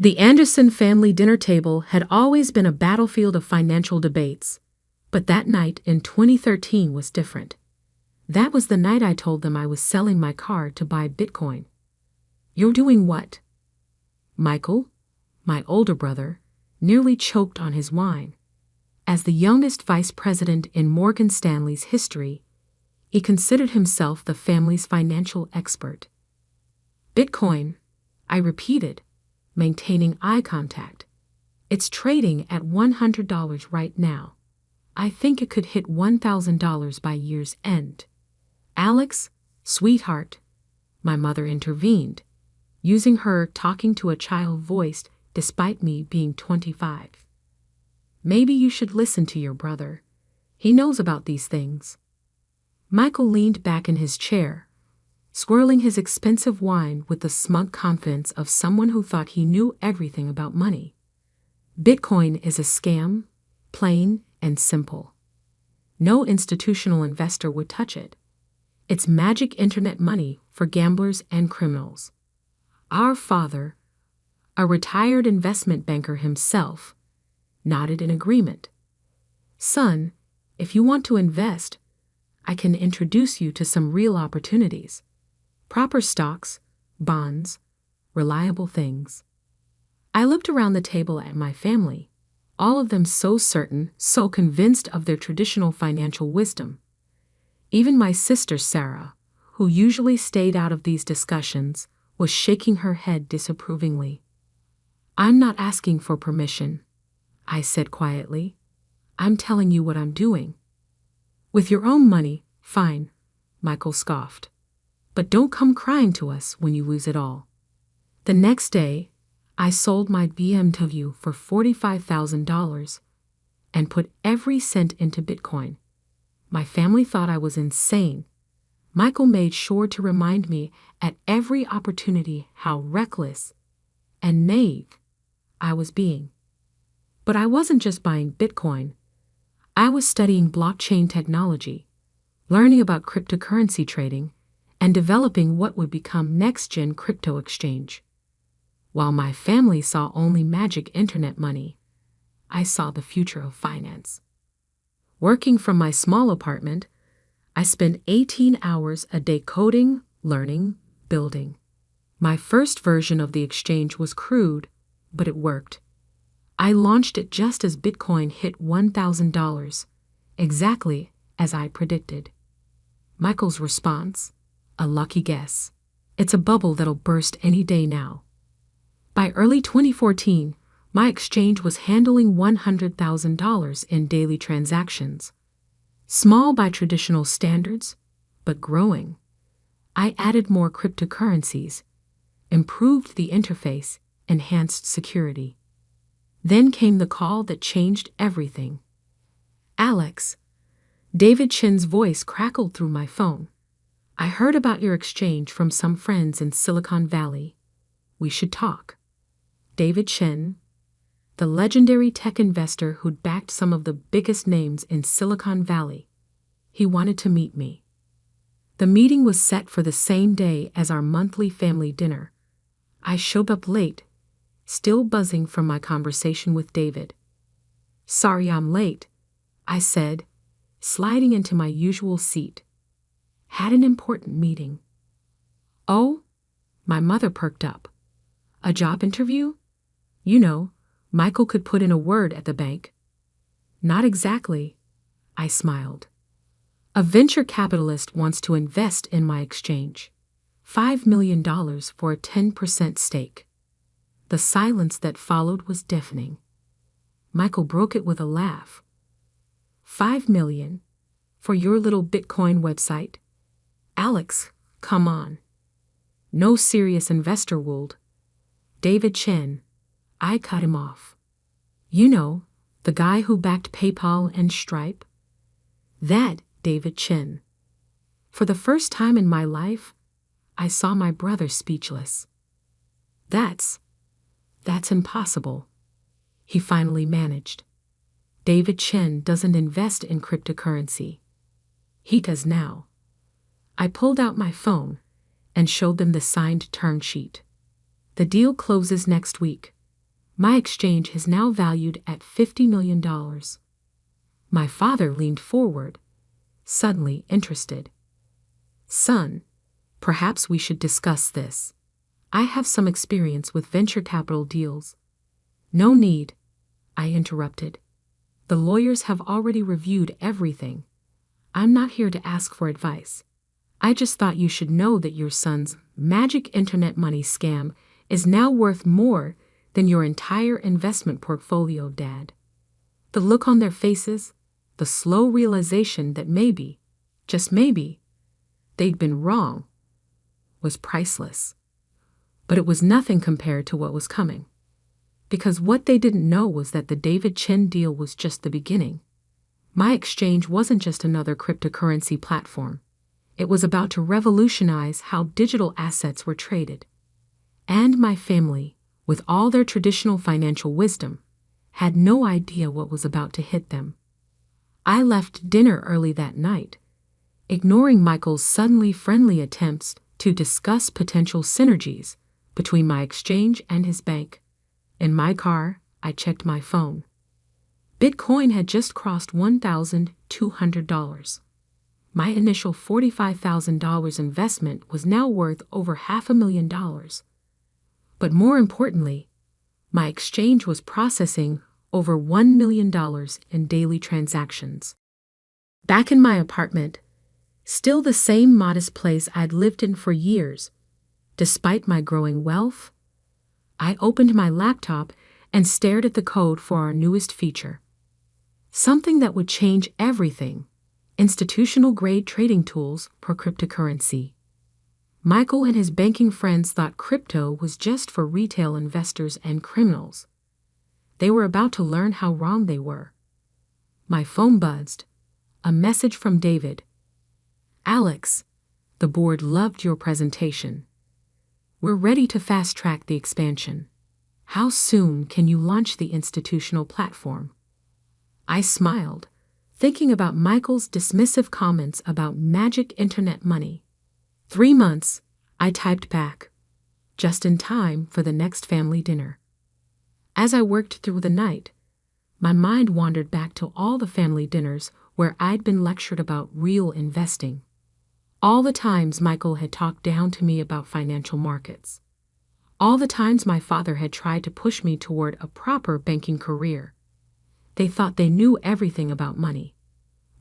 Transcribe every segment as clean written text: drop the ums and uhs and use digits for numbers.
The Anderson family dinner table had always been a battlefield of financial debates, but that night in 2013 was different. That was the night I told them I was selling my car to buy Bitcoin. "You're doing what?" Michael, my older brother, nearly choked on his wine. As the youngest vice president in Morgan Stanley's history, he considered himself the family's financial expert. "Bitcoin," I repeated, maintaining eye contact. "It's trading at $100 right now. I think it could hit $1,000 by year's end." "Alex, sweetheart," my mother intervened, using her talking to a child voice despite me being 25. "Maybe you should listen to your brother. He knows about these things." Michael leaned back in his chair, swirling his expensive wine with the smug confidence of someone who thought he knew everything about money. "Bitcoin is a scam, plain and simple. No institutional investor would touch it. It's magic internet money for gamblers and criminals. Our father, a retired investment banker himself, nodded in agreement. "Son, if you want to invest, I can introduce you to some real opportunities. Proper stocks, bonds, reliable things." I looked around the table at my family, all of them so certain, so convinced of their traditional financial wisdom. Even my sister Sarah, who usually stayed out of these discussions, was shaking her head disapprovingly. "I'm not asking for permission," I said quietly. "I'm telling you what I'm doing." "With your own money, fine," Michael scoffed. "But don't come crying to us when you lose it all." The next day, I sold my BMW for $45,000 and put every cent into Bitcoin. My family thought I was insane. Michael made sure to remind me at every opportunity how reckless and naive I was being. But I wasn't just buying Bitcoin. I was studying blockchain technology, learning about cryptocurrency trading, and developing what would become next-gen crypto exchange. While my family saw only magic internet money, I saw the future of finance. Working from my small apartment, I spent 18 hours a day coding, learning, building. My first version of the exchange was crude, but it worked. I launched it just as Bitcoin hit $1,000, exactly as I predicted. Michael's response: "A lucky guess. It's a bubble that'll burst any day now." By early 2014, my exchange was handling $100,000 in daily transactions. Small by traditional standards, but growing. I added more cryptocurrencies, improved the interface, enhanced security. Then came the call that changed everything. "Alex," David Chen's voice crackled through my phone. "I heard about your exchange from some friends in Silicon Valley. We should talk." David Chen, the legendary tech investor who'd backed some of the biggest names in Silicon Valley, he wanted to meet me. The meeting was set for the same day as our monthly family dinner. I showed up late, still buzzing from my conversation with David. "Sorry I'm late," I said, sliding into my usual seat. "Had an important meeting." "Oh?" My mother perked up. "A job interview? You know, Michael could put in a word at the bank." "Not exactly," I smiled. "A venture capitalist wants to invest in my exchange. $5 million for a 10% stake." The silence that followed was deafening. Michael broke it with a laugh. $5 million? For your little Bitcoin website? Alex, come on. No serious investor would. David Chen. I cut him off. "You know, the guy who backed PayPal and Stripe?" That David Chen. For the first time in my life, I saw my brother speechless. That's impossible," he finally managed. "David Chen doesn't invest in cryptocurrency. He does now." I pulled out my phone and showed them the signed term sheet. "The deal closes next week. My exchange is now valued at $50 million. My father leaned forward, suddenly interested. Son, perhaps we should discuss this. I have some experience with venture capital deals. No need, I interrupted. The lawyers have already reviewed everything. I'm not here to ask for advice. I just thought you should know that your son's magic internet money scam is now worth more than your entire investment portfolio, Dad. The look on their faces, the slow realization that maybe, just maybe, they'd been wrong, was priceless. But it was nothing compared to what was coming. Because what they didn't know was that the David Chen deal was just the beginning. My exchange wasn't just another cryptocurrency platform. It was about to revolutionize how digital assets were traded. And my family, with all their traditional financial wisdom, had no idea what was about to hit them. I left dinner early that night, ignoring Michael's suddenly friendly attempts to discuss potential synergies between my exchange and his bank. In my car, I checked my phone. Bitcoin had just crossed $1,200. My initial $45,000 investment was now worth over $500,000. But more importantly, my exchange was processing over $1 million in daily transactions. Back in my apartment, still the same modest place I'd lived in for years, despite my growing wealth, I opened my laptop and stared at the code for our newest feature. Something that would change everything: institutional-grade trading tools for cryptocurrency. Michael and his banking friends thought crypto was just for retail investors and criminals. They were about to learn how wrong they were. My phone buzzed. A message from David. Alex, the board loved your presentation. We're ready to fast-track the expansion. How soon can you launch the institutional platform? I smiled, thinking about Michael's dismissive comments about magic internet money. 3 months, I typed back, just in time for the next family dinner. As I worked through the night, my mind wandered back to all the family dinners where I'd been lectured about real investing. All the times Michael had talked down to me about financial markets. All the times my father had tried to push me toward a proper banking career. They thought they knew everything about money,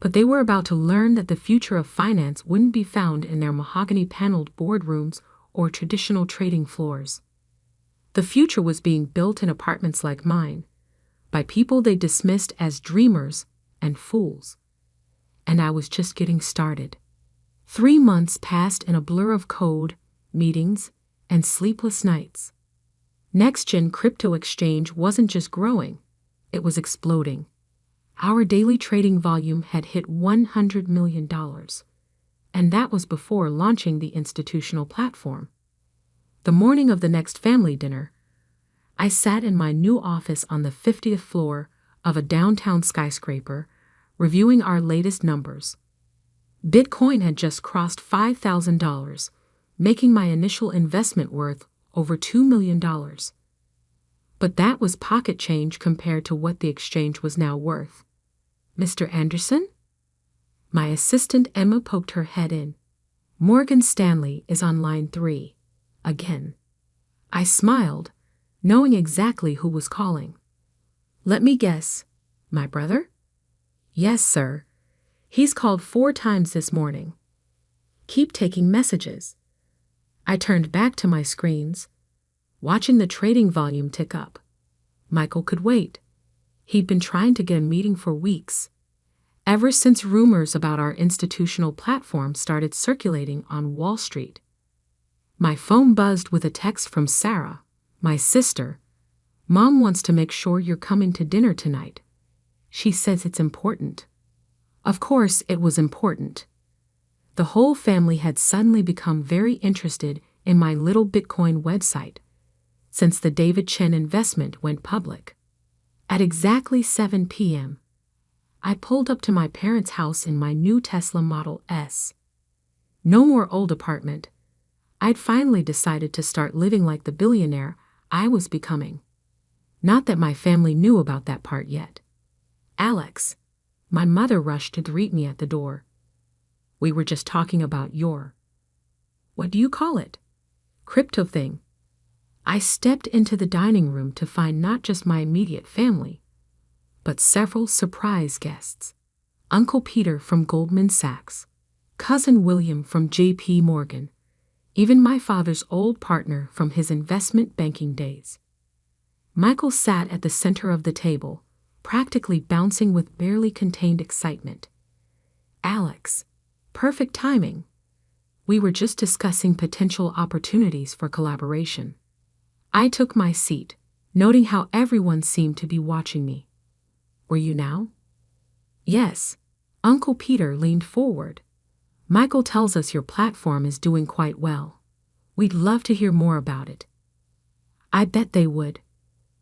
but they were about to learn that the future of finance wouldn't be found in their mahogany-paneled boardrooms or traditional trading floors. The future was being built in apartments like mine, by people they dismissed as dreamers and fools. And I was just getting started. 3 months passed in a blur of code, meetings, and sleepless nights. NextGen Crypto Exchange wasn't just growing, it was exploding. Our daily trading volume had hit $100 million, and that was before launching the institutional platform. The morning of the next family dinner, I sat in my new office on the 50th floor of a downtown skyscraper, reviewing our latest numbers. Bitcoin had just crossed $5,000, making my initial investment worth over $2 million. But that was pocket change compared to what the exchange was now worth. Mr. Anderson? My assistant Emma poked her head in. Morgan Stanley is on line 3. Again. I smiled, knowing exactly who was calling. Let me guess. My brother? Yes, sir. He's called 4 times this morning. Keep taking messages. I turned back to my screens, watching the trading volume tick up. Michael could wait. He'd been trying to get a meeting for weeks, ever since rumors about our institutional platform started circulating on Wall Street. My phone buzzed with a text from Sarah, my sister. Mom wants to make sure you're coming to dinner tonight. She says it's important. Of course, it was important. The whole family had suddenly become very interested in my little Bitcoin website since the David Chen investment went public. At exactly 7 p.m., I pulled up to my parents' house in my new Tesla Model S. No more old apartment. I'd finally decided to start living like the billionaire I was becoming. Not that my family knew about that part yet. Alex, my mother rushed to greet me at the door. We were just talking about your, what do you call it? Crypto thing. I stepped into the dining room to find not just my immediate family, but several surprise guests. Uncle Peter from Goldman Sachs, Cousin William from J.P. Morgan, even my father's old partner from his investment banking days. Michael sat at the center of the table, practically bouncing with barely contained excitement. Alex, perfect timing. We were just discussing potential opportunities for collaboration. I took my seat, noting how everyone seemed to be watching me. Were you now? Yes. Uncle Peter leaned forward. Michael tells us your platform is doing quite well. We'd love to hear more about it. I bet they would.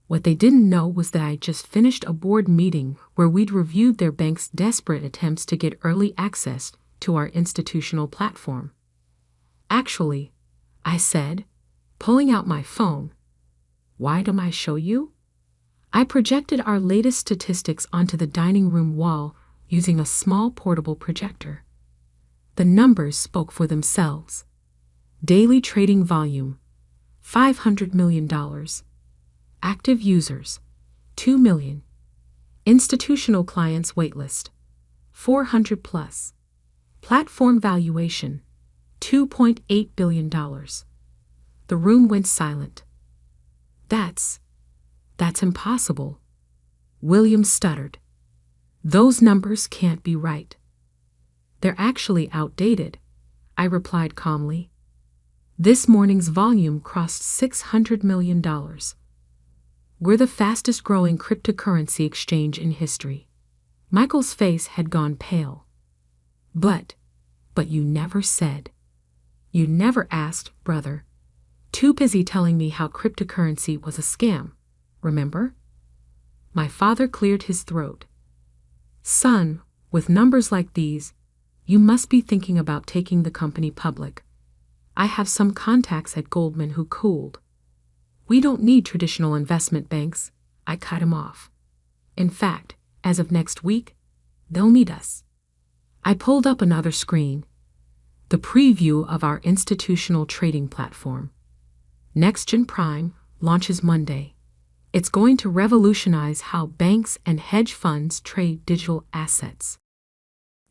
What they didn't know was that I just finished a board meeting where we'd reviewed their bank's desperate attempts to get early access to our institutional platform. Actually, I said, pulling out my phone. Why don't I show you? I projected our latest statistics onto the dining room wall using a small portable projector. The numbers spoke for themselves. Daily trading volume, $500 million. Active users, 2 million. Institutional clients waitlist, 400 plus. Platform valuation, $2.8 billion. The room went silent. That's impossible. William stuttered. Those numbers can't be right. They're actually outdated, I replied calmly. This morning's volume crossed $600 million. We're the fastest growing cryptocurrency exchange in history. Michael's face had gone pale. But you never said. You never asked, brother. Too busy telling me how cryptocurrency was a scam, remember? My father cleared his throat. Son, with numbers like these, you must be thinking about taking the company public. I have some contacts at Goldman who cooled. We don't need traditional investment banks, I cut him off. In fact, as of next week, they'll need us. I pulled up another screen. The preview of our institutional trading platform. NextGen Prime launches Monday. It's going to revolutionize how banks and hedge funds trade digital assets.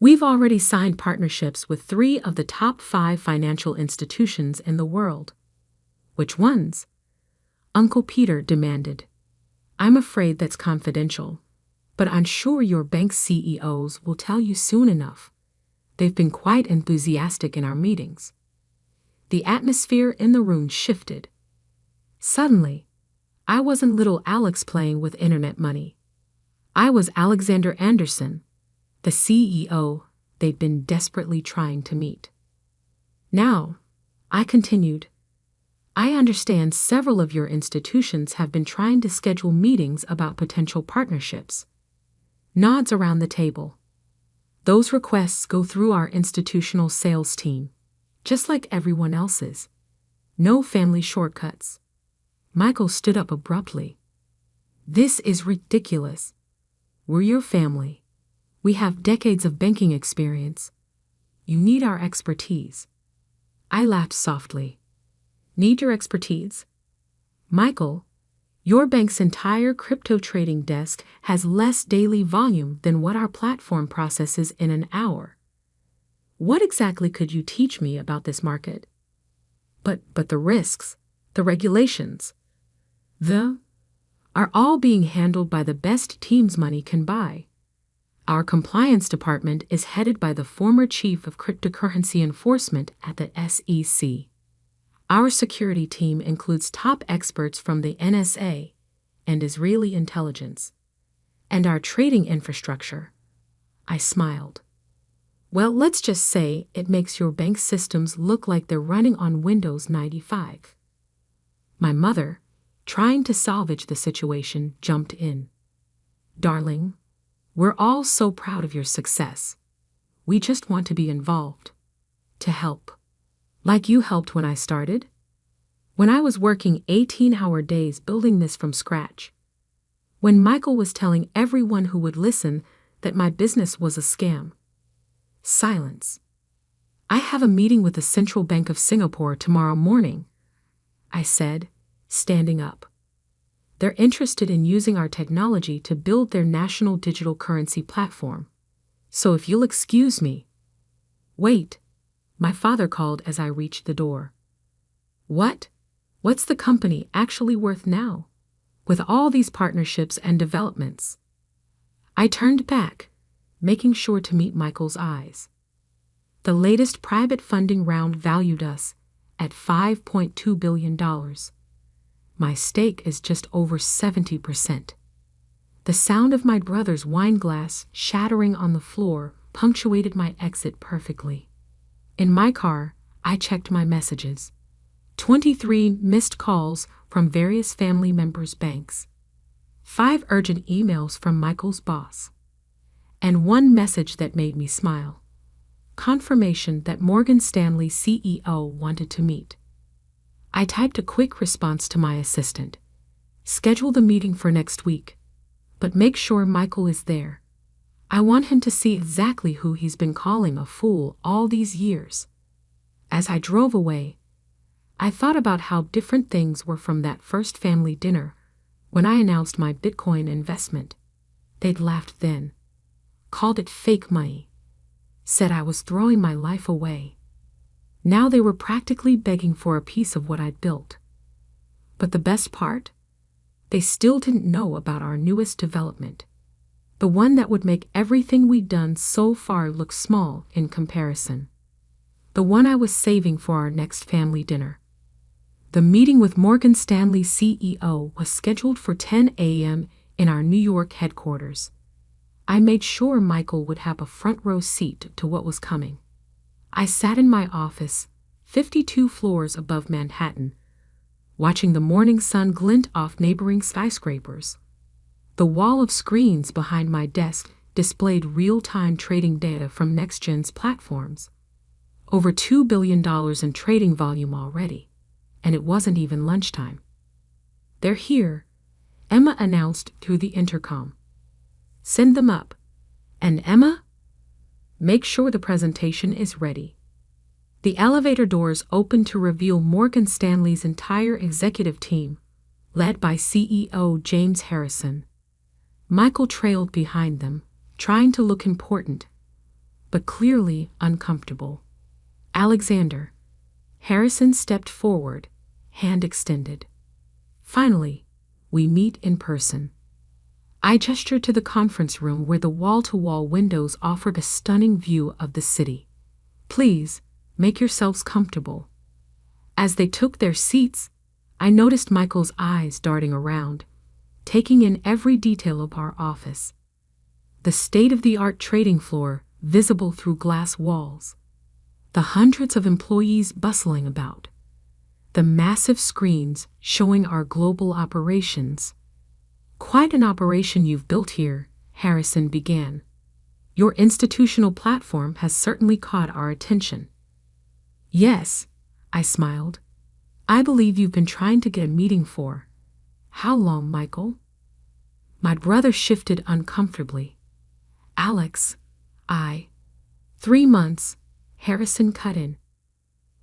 We've already signed partnerships with 3 of the top 5 financial institutions in the world. Which ones? Uncle Peter demanded. I'm afraid that's confidential, but I'm sure your bank CEOs will tell you soon enough. They've been quite enthusiastic in our meetings. The atmosphere in the room shifted. Suddenly, I wasn't little Alex playing with internet money. I was Alexander Anderson, the CEO they'd been desperately trying to meet. Now, I continued, I understand several of your institutions have been trying to schedule meetings about potential partnerships. Nods around the table. Those requests go through our institutional sales team, just like everyone else's. No family shortcuts. Michael stood up abruptly. This is ridiculous. We're your family. We have decades of banking experience. You need our expertise. I laughed softly. Need your expertise? Michael, your bank's entire crypto trading desk has less daily volume than what our platform processes in an hour. What exactly could you teach me about this market? But the risks, the regulations, are all being handled by the best teams money can buy. Our compliance department is headed by the former chief of cryptocurrency enforcement at the SEC. Our security team includes top experts from the NSA and Israeli intelligence. And our trading infrastructure. I smiled. Well, let's just say it makes your bank systems look like they're running on Windows 95. My mother, trying to salvage the situation, jumped in. Darling, we're all so proud of your success. We just want to be involved. To help. Like you helped when I started. When I was working 18-hour days building this from scratch, when Michael was telling everyone who would listen that my business was a scam. Silence. I have a meeting with the Central Bank of Singapore tomorrow morning, I said, standing up. They're interested in using our technology to build their national digital currency platform. So if you'll excuse me. Wait, my father called as I reached the door. What? What's the company actually worth now, with all these partnerships and developments? I turned back, making sure to meet Michael's eyes. The latest private funding round valued us at $5.2 billion. My stake is just over 70%. The sound of my brother's wine glass shattering on the floor punctuated my exit perfectly. In my car, I checked my messages. 23 missed calls from various family members' banks. 5 urgent emails from Michael's boss. And 1 message that made me smile. Confirmation that Morgan Stanley CEO wanted to meet. I typed a quick response to my assistant. Schedule the meeting for next week, but make sure Michael is there. I want him to see exactly who he's been calling a fool all these years. As I drove away, I thought about how different things were from that first family dinner when I announced my Bitcoin investment. They'd laughed then, called it fake money, said I was throwing my life away. Now they were practically begging for a piece of what I'd built. But the best part? They still didn't know about our newest development. The one that would make everything we'd done so far look small in comparison. The one I was saving for our next family dinner. The meeting with Morgan Stanley CEO was scheduled for 10 a.m. in our New York headquarters. I made sure Michael would have a front row seat to what was coming. I sat in my office, 52 floors above Manhattan, watching the morning sun glint off neighboring skyscrapers. The wall of screens behind my desk displayed real-time trading data from NextGen's platforms. Over $2 billion in trading volume already. And it wasn't even lunchtime. They're here, Emma announced through the intercom. Send them up. And Emma? Make sure the presentation is ready. The elevator doors opened to reveal Morgan Stanley's entire executive team, led by CEO James Harrison. Michael trailed behind them, trying to look important, but clearly uncomfortable. Alexander. Harrison stepped forward, hand extended. Finally, we meet in person. I gestured to the conference room where the wall-to-wall windows offered a stunning view of the city. Please, make yourselves comfortable. As they took their seats, I noticed Michael's eyes darting around, taking in every detail of our office. The state-of-the-art trading floor, visible through glass walls. The hundreds of employees bustling about. The massive screens showing our global operations. Quite an operation you've built here, Harrison began. Your institutional platform has certainly caught our attention. Yes, I smiled. I believe you've been trying to get a meeting for. How long, Michael? My brother shifted uncomfortably. Alex, 3 months. Harrison cut in.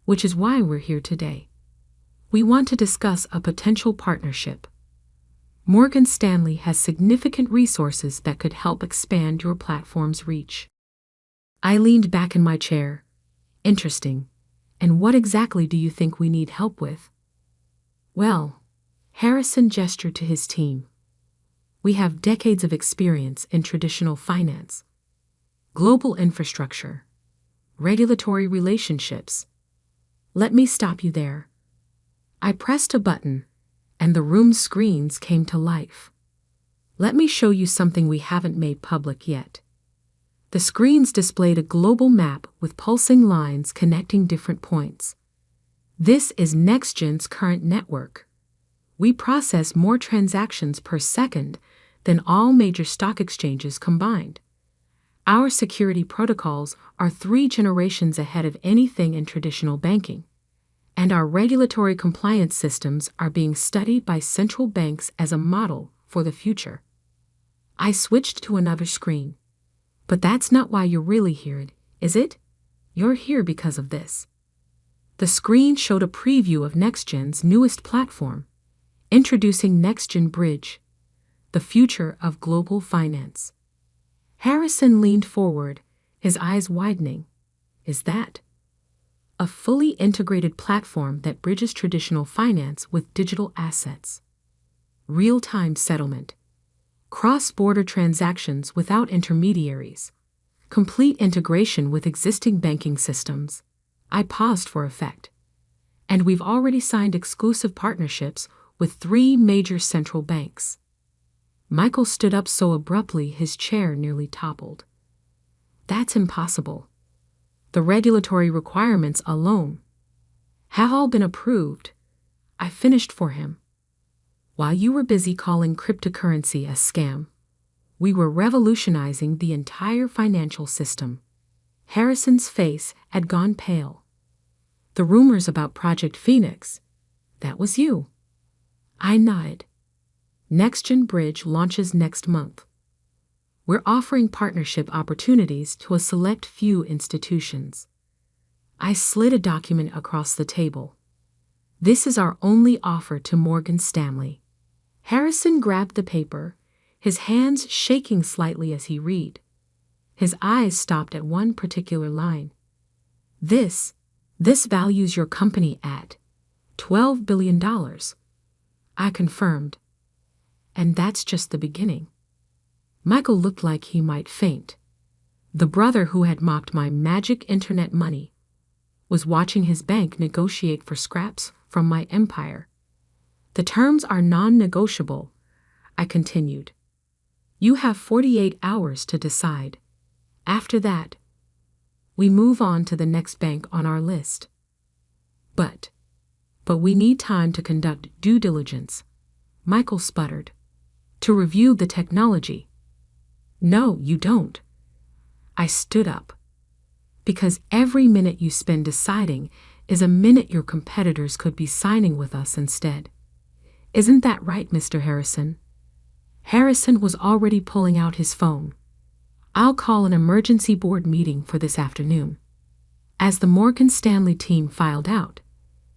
Which is why we're here today. We want to discuss a potential partnership. Morgan Stanley has significant resources that could help expand your platform's reach. I leaned back in my chair. Interesting. And what exactly do you think we need help with? Well, Harrison gestured to his team. We have decades of experience in traditional finance, global infrastructure, regulatory relationships. Let me stop you there. I pressed a button, and the room's screens came to life. Let me show you something we haven't made public yet. The screens displayed a global map with pulsing lines connecting different points. This is NextGen's current network. We process more transactions per second than all major stock exchanges combined. Our security protocols are 3 generations ahead of anything in traditional banking, and our regulatory compliance systems are being studied by central banks as a model for the future. I switched to another screen. But that's not why you're really here, is it? You're here because of this. The screen showed a preview of NextGen's newest platform, introducing NextGen Bridge, the future of global finance. Harrison leaned forward, his eyes widening. Is that a fully integrated platform that bridges traditional finance with digital assets? Real-time settlement, cross-border transactions without intermediaries, complete integration with existing banking systems. I paused for effect. And we've already signed exclusive partnerships with 3 major central banks. Michael stood up so abruptly his chair nearly toppled. That's impossible. The regulatory requirements alone have all been approved. I finished for him. While you were busy calling cryptocurrency a scam, we were revolutionizing the entire financial system. Harrison's face had gone pale. The rumors about Project Phoenix, that was you. I nodded. NextGen Bridge launches next month. We're offering partnership opportunities to a select few institutions. I slid a document across the table. This is our only offer to Morgan Stanley. Harrison grabbed the paper, his hands shaking slightly as he read. His eyes stopped at one particular line. This values your company at $12 billion. I confirmed. And that's just the beginning. Michael looked like he might faint. The brother who had mocked my magic internet money was watching his bank negotiate for scraps from my empire. The terms are non-negotiable, I continued. You have 48 hours to decide. After that, we move on to the next bank on our list. But we need time to conduct due diligence, Michael sputtered. To review the technology. No, you don't. I stood up. Because every minute you spend deciding is a minute your competitors could be signing with us instead. Isn't that right, Mr. Harrison? Harrison was already pulling out his phone. I'll call an emergency board meeting for this afternoon. As the Morgan Stanley team filed out,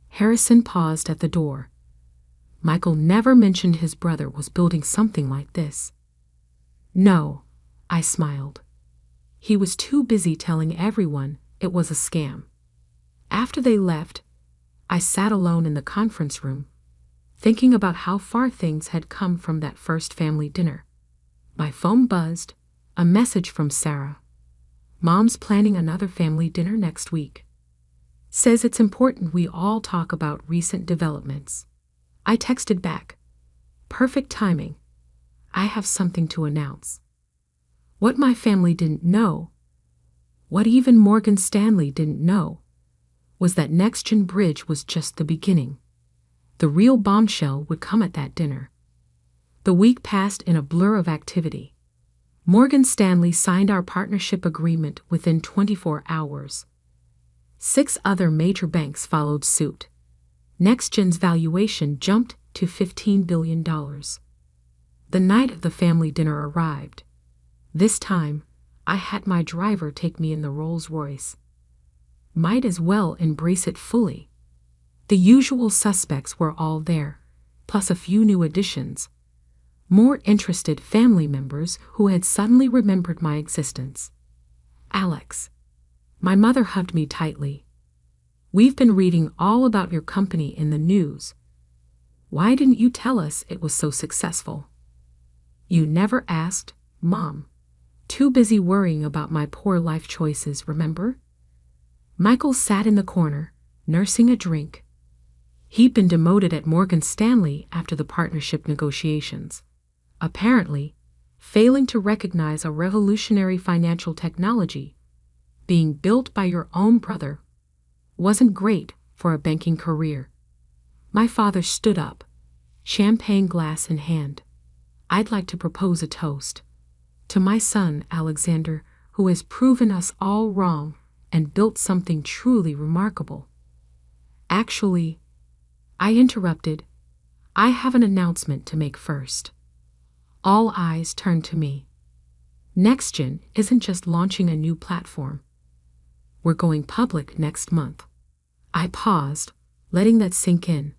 Harrison paused at the door. Michael never mentioned his brother was building something like this. No, I smiled. He was too busy telling everyone it was a scam. After they left, I sat alone in the conference room, thinking about how far things had come from that first family dinner. My phone buzzed, a message from Sarah. Mom's planning another family dinner next week. Says it's important we all talk about recent developments. I texted back. Perfect timing. I have something to announce. What my family didn't know, what even Morgan Stanley didn't know, was that NextGen Bridge was just the beginning. The real bombshell would come at that dinner. The week passed in a blur of activity. Morgan Stanley signed our partnership agreement within 24 hours. 6 other major banks followed suit. NextGen's valuation jumped to $15 billion. The night of the family dinner arrived. This time, I had my driver take me in the Rolls-Royce. Might as well embrace it fully. The usual suspects were all there, plus a few new additions. More interested family members who had suddenly remembered my existence. Alex. My mother hugged me tightly. We've been reading all about your company in the news. Why didn't you tell us it was so successful? You never asked, Mom. Too busy worrying about my poor life choices, remember? Michael sat in the corner, nursing a drink. He'd been demoted at Morgan Stanley after the partnership negotiations, apparently failing to recognize a revolutionary financial technology being built by your own brother wasn't great for a banking career. My father stood up, champagne glass in hand. I'd like to propose a toast to my son, Alexander, who has proven us all wrong and built something truly remarkable. Actually, I interrupted. I have an announcement to make first. All eyes turned to me. NextGen isn't just launching a new platform. We're going public next month. I paused, letting that sink in.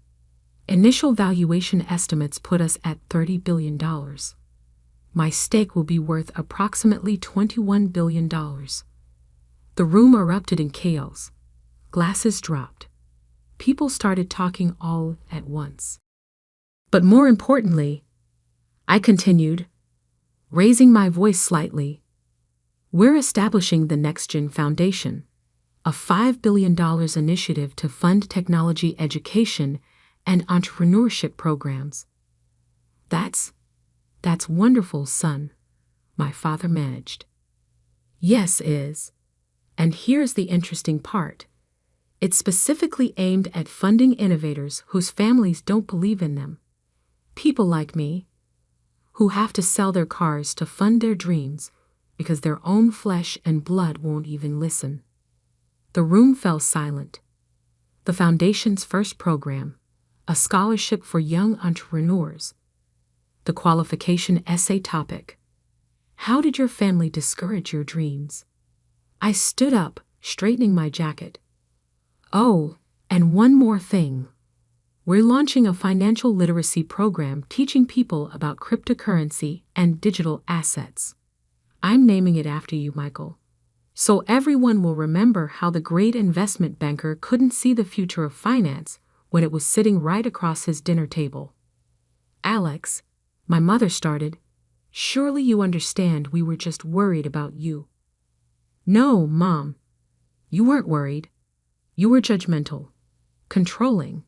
Initial valuation estimates put us at $30 billion. My stake will be worth approximately $21 billion. The room erupted in chaos. Glasses dropped. People started talking all at once. But more importantly, I continued, raising my voice slightly, we're establishing the NextGen Foundation, a $5 billion initiative to fund technology education and entrepreneurship programs. That's wonderful, son, my father managed. Yes, is. And here's the interesting part. It's specifically aimed at funding innovators whose families don't believe in them. People like me, who have to sell their cars to fund their dreams because their own flesh and blood won't even listen. The room fell silent. The Foundation's first program, a scholarship for young entrepreneurs. The qualification essay topic. How did your family discourage your dreams? I stood up, straightening my jacket. Oh, and one more thing. We're launching a financial literacy program teaching people about cryptocurrency and digital assets. I'm naming it after you, Michael. So everyone will remember how the great investment banker couldn't see the future of finance when it was sitting right across his dinner table. Alex, my mother started, surely you understand we were just worried about you. No, Mom. You weren't worried. You were judgmental, controlling,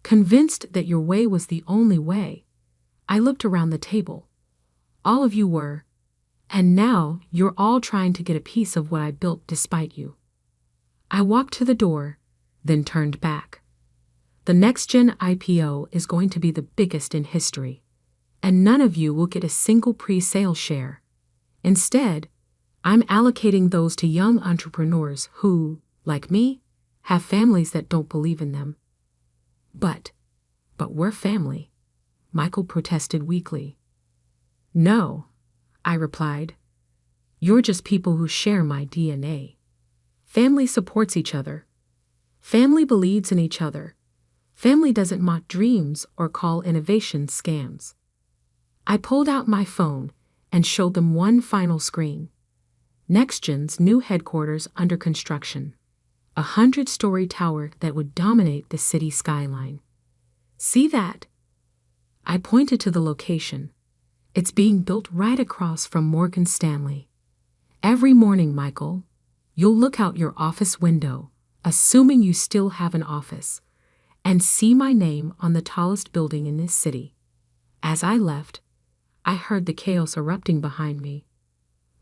convinced that your way was the only way. I looked around the table. All of you were, and now you're all trying to get a piece of what I built despite you. I walked to the door, then turned back. The NextGen IPO is going to be the biggest in history, and none of you will get a single pre-sale share. Instead, I'm allocating those to young entrepreneurs who, like me, have families that don't believe in them. But we're family, Michael protested weakly. No, I replied. You're just people who share my DNA. Family supports each other. Family believes in each other. Family doesn't mock dreams or call innovation scams. I pulled out my phone and showed them one final screen. NextGen's new headquarters under construction. A 100-story tower that would dominate the city skyline. See that? I pointed to the location. It's being built right across from Morgan Stanley. Every morning, Michael, you'll look out your office window, assuming you still have an office, and see my name on the tallest building in this city. As I left, I heard the chaos erupting behind me,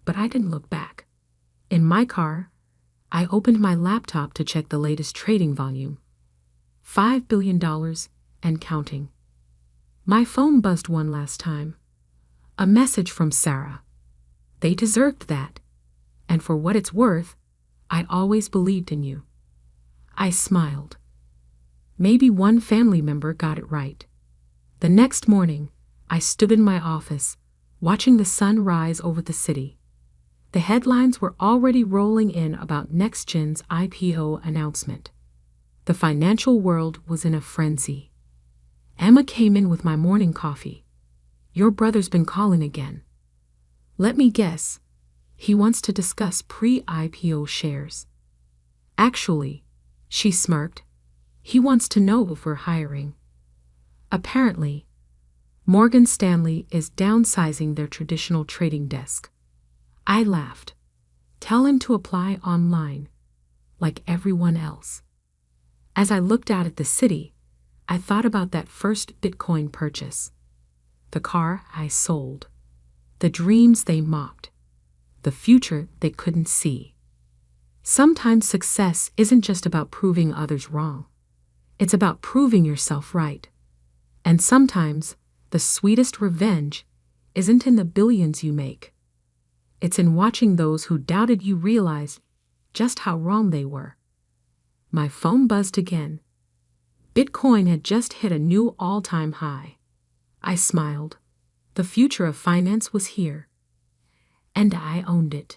but I didn't look back. In my car, I opened my laptop to check the latest trading volume. $5 billion and counting. My phone buzzed one last time. A message from Sarah. They deserved that. And for what it's worth, I always believed in you. I smiled. Maybe one family member got it right. The next morning, I stood in my office, watching the sun rise over the city. The headlines were already rolling in about NextGen's IPO announcement. The financial world was in a frenzy. Emma came in with my morning coffee. Your brother's been calling again. Let me guess. He wants to discuss pre-IPO shares. Actually, she smirked, he wants to know if we're hiring. Apparently, Morgan Stanley is downsizing their traditional trading desk. I laughed. Tell him to apply online, like everyone else. As I looked out at the city, I thought about that first Bitcoin purchase. The car I sold. The dreams they mocked. The future they couldn't see. Sometimes success isn't just about proving others wrong. It's about proving yourself right. And sometimes the sweetest revenge isn't in the billions you make. It's in watching those who doubted you realize just how wrong they were. My phone buzzed again. Bitcoin had just hit a new all-time high. I smiled. The future of finance was here. And I owned it.